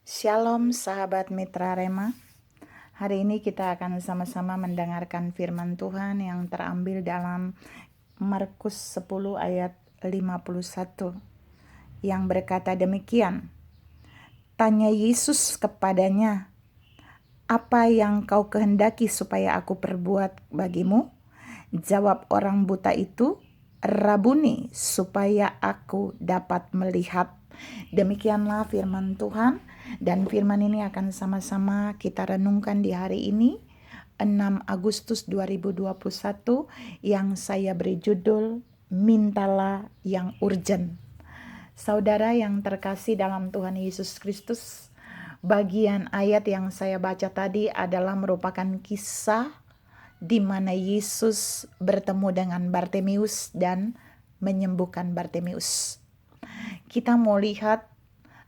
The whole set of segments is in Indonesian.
Shalom sahabat Mitra Rema. Hari ini kita akan sama-sama mendengarkan firman Tuhan yang terambil dalam Markus 10 ayat 51 yang berkata demikian. Tanya Yesus kepadanya, "Apa yang kau kehendaki supaya aku perbuat bagimu?" Jawab orang buta itu, "Rabuni, supaya aku dapat melihat." Demikianlah firman Tuhan, dan firman ini akan sama-sama kita renungkan di hari ini, 6 Agustus 2021, yang saya beri judul, Mintalah yang Urgent. Saudara yang terkasih dalam Tuhan Yesus Kristus, bagian ayat yang saya baca tadi adalah merupakan kisah di mana Yesus bertemu dengan Bartimeus dan menyembuhkan Bartimeus. Kita mau lihat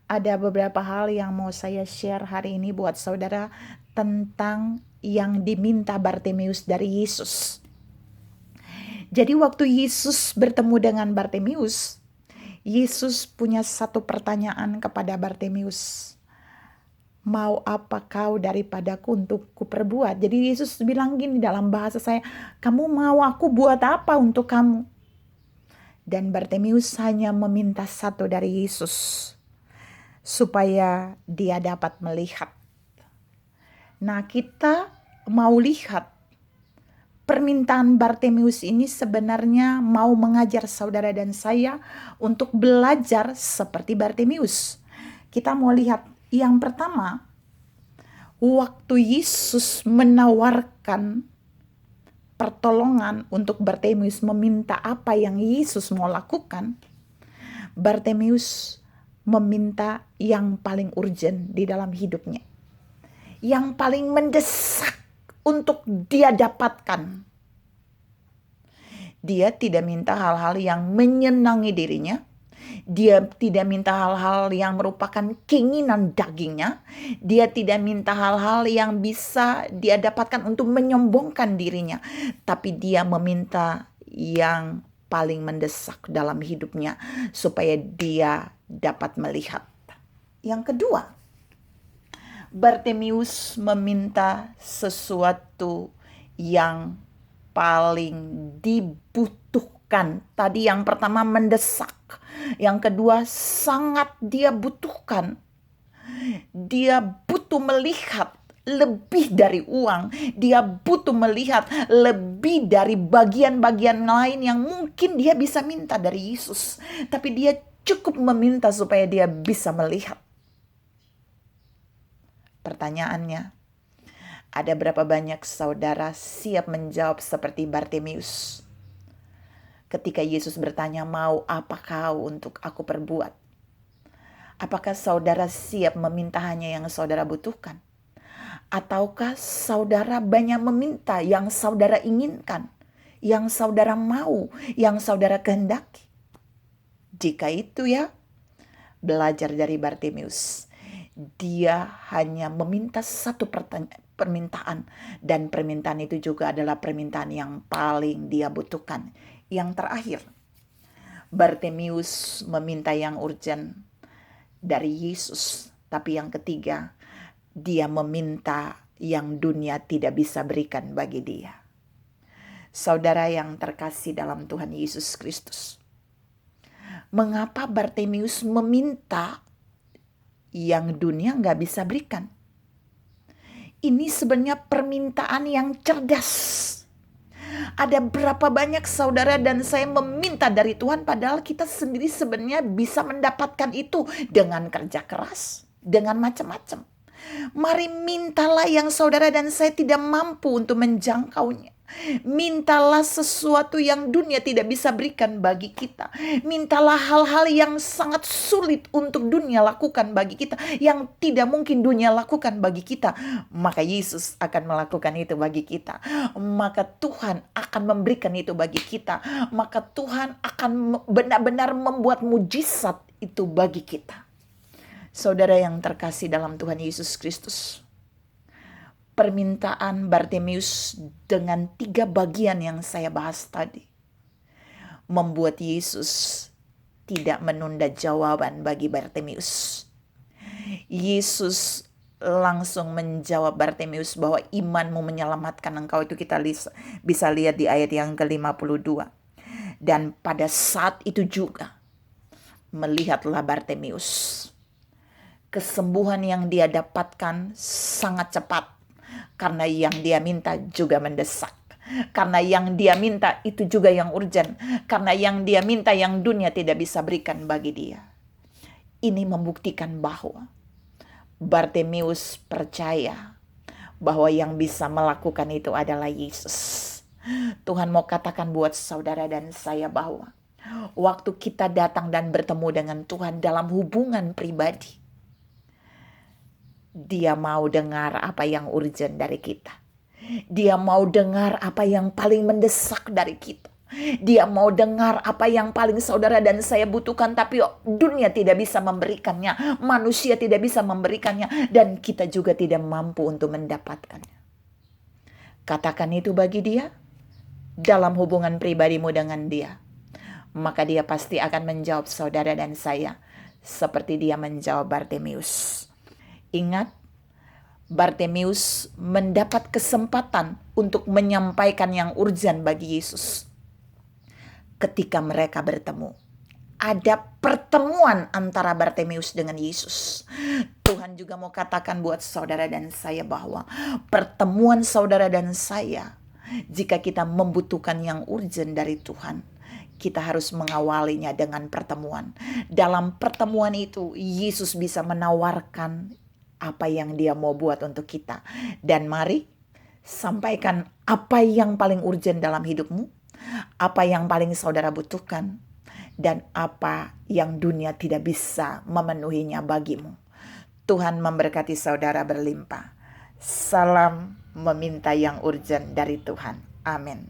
ada beberapa hal yang mau saya share hari ini buat saudara tentang yang diminta Bartimeus dari Yesus. Jadi waktu Yesus bertemu dengan Bartimeus, Yesus punya satu pertanyaan kepada Bartimeus. Mau apa kau daripadaku untuk kuperbuat? Jadi Yesus bilang gini dalam bahasa saya, kamu mau aku buat apa untuk kamu? Dan Bartimeus hanya meminta satu dari Yesus, supaya dia dapat melihat. Nah, kita mau lihat permintaan Bartimeus ini sebenarnya mau mengajar saudara dan saya untuk belajar seperti Bartimeus. Kita mau lihat yang pertama, waktu Yesus menawarkan pertolongan untuk Bartimeus meminta apa yang Yesus mau lakukan, Bartimeus meminta yang paling urgent di dalam hidupnya, yang paling mendesak untuk dia dapatkan. Dia tidak minta hal-hal yang menyenangi dirinya. Dia tidak minta hal-hal yang merupakan keinginan dagingnya. Dia tidak minta hal-hal yang bisa dia dapatkan untuk menyombongkan dirinya. Tapi dia meminta yang paling mendesak dalam hidupnya supaya dia dapat melihat. Yang kedua, Bartimeus meminta sesuatu yang paling dibutuhkan. Tadi yang pertama mendesak, yang kedua sangat dia butuhkan. Dia butuh melihat lebih dari uang. Dia butuh melihat lebih dari bagian-bagian lain yang mungkin dia bisa minta dari Yesus. Tapi dia cukup meminta supaya dia bisa melihat. Pertanyaannya, ada berapa banyak saudara siap menjawab seperti Bartimeus? Ketika Yesus bertanya, mau apa kau untuk aku perbuat? Apakah saudara siap meminta hanya yang saudara butuhkan? Ataukah saudara banyak meminta yang saudara inginkan, yang saudara mau, yang saudara kehendaki? Jika itu ya, belajar dari Bartimeus. Dia hanya meminta satu permintaan, dan permintaan itu juga adalah permintaan yang paling dia butuhkan. Yang terakhir, Bartimeus meminta yang urgent dari Yesus. Tapi yang ketiga, dia meminta yang dunia tidak bisa berikan bagi dia. Saudara yang terkasih dalam Tuhan Yesus Kristus, mengapa Bartimeus meminta yang dunia nggak bisa berikan? Ini sebenarnya permintaan yang cerdas. Ada berapa banyak saudara dan saya meminta dari Tuhan, padahal kita sendiri sebenarnya bisa mendapatkan itu dengan kerja keras, dengan macam-macam. Mari mintalah yang saudara dan saya tidak mampu untuk menjangkaunya. Mintalah sesuatu yang dunia tidak bisa berikan bagi kita. Mintalah hal-hal yang sangat sulit untuk dunia lakukan bagi kita, yang tidak mungkin dunia lakukan bagi kita. Maka Yesus akan melakukan itu bagi kita. Maka Tuhan akan memberikan itu bagi kita. Maka Tuhan akan benar-benar membuat mujizat itu bagi kita. Saudara yang terkasih dalam Tuhan Yesus Kristus, permintaan Bartimeus dengan 3 bagian yang saya bahas tadi membuat Yesus tidak menunda jawaban bagi Bartimeus. Yesus langsung menjawab Bartimeus bahwa imanmu menyelamatkan engkau. Itu kita bisa lihat di ayat yang ke-52. Dan pada saat itu juga melihatlah Bartimeus, kesembuhan yang dia dapatkan sangat cepat, karena yang dia minta juga mendesak. Karena yang dia minta itu juga yang urgent. Karena yang dia minta yang dunia tidak bisa berikan bagi dia. Ini membuktikan bahwa Bartimeus percaya bahwa yang bisa melakukan itu adalah Yesus. Tuhan mau katakan buat saudara dan saya bahwa waktu kita datang dan bertemu dengan Tuhan dalam hubungan pribadi, Dia mau dengar apa yang urgent dari kita. Dia mau dengar apa yang paling mendesak dari kita. Dia mau dengar apa yang paling saudara dan saya butuhkan, tapi dunia tidak bisa memberikannya, manusia tidak bisa memberikannya, dan kita juga tidak mampu untuk mendapatkannya. Katakan itu bagi dia dalam hubungan pribadimu dengan dia, maka dia pasti akan menjawab saudara dan saya seperti dia menjawab Bartimeus. Ingat, Bartimeus mendapat kesempatan untuk menyampaikan yang urgent bagi Yesus. Ketika mereka bertemu, ada pertemuan antara Bartimeus dengan Yesus. Tuhan juga mau katakan buat saudara dan saya bahwa pertemuan saudara dan saya, jika kita membutuhkan yang urgent dari Tuhan, kita harus mengawalinya dengan pertemuan. Dalam pertemuan itu, Yesus bisa menawarkan apa yang Dia mau buat untuk kita. Dan mari sampaikan apa yang paling urgent dalam hidupmu, apa yang paling saudara butuhkan, dan apa yang dunia tidak bisa memenuhinya bagimu. Tuhan memberkati saudara berlimpah. Salam meminta yang urgent dari Tuhan. Amin.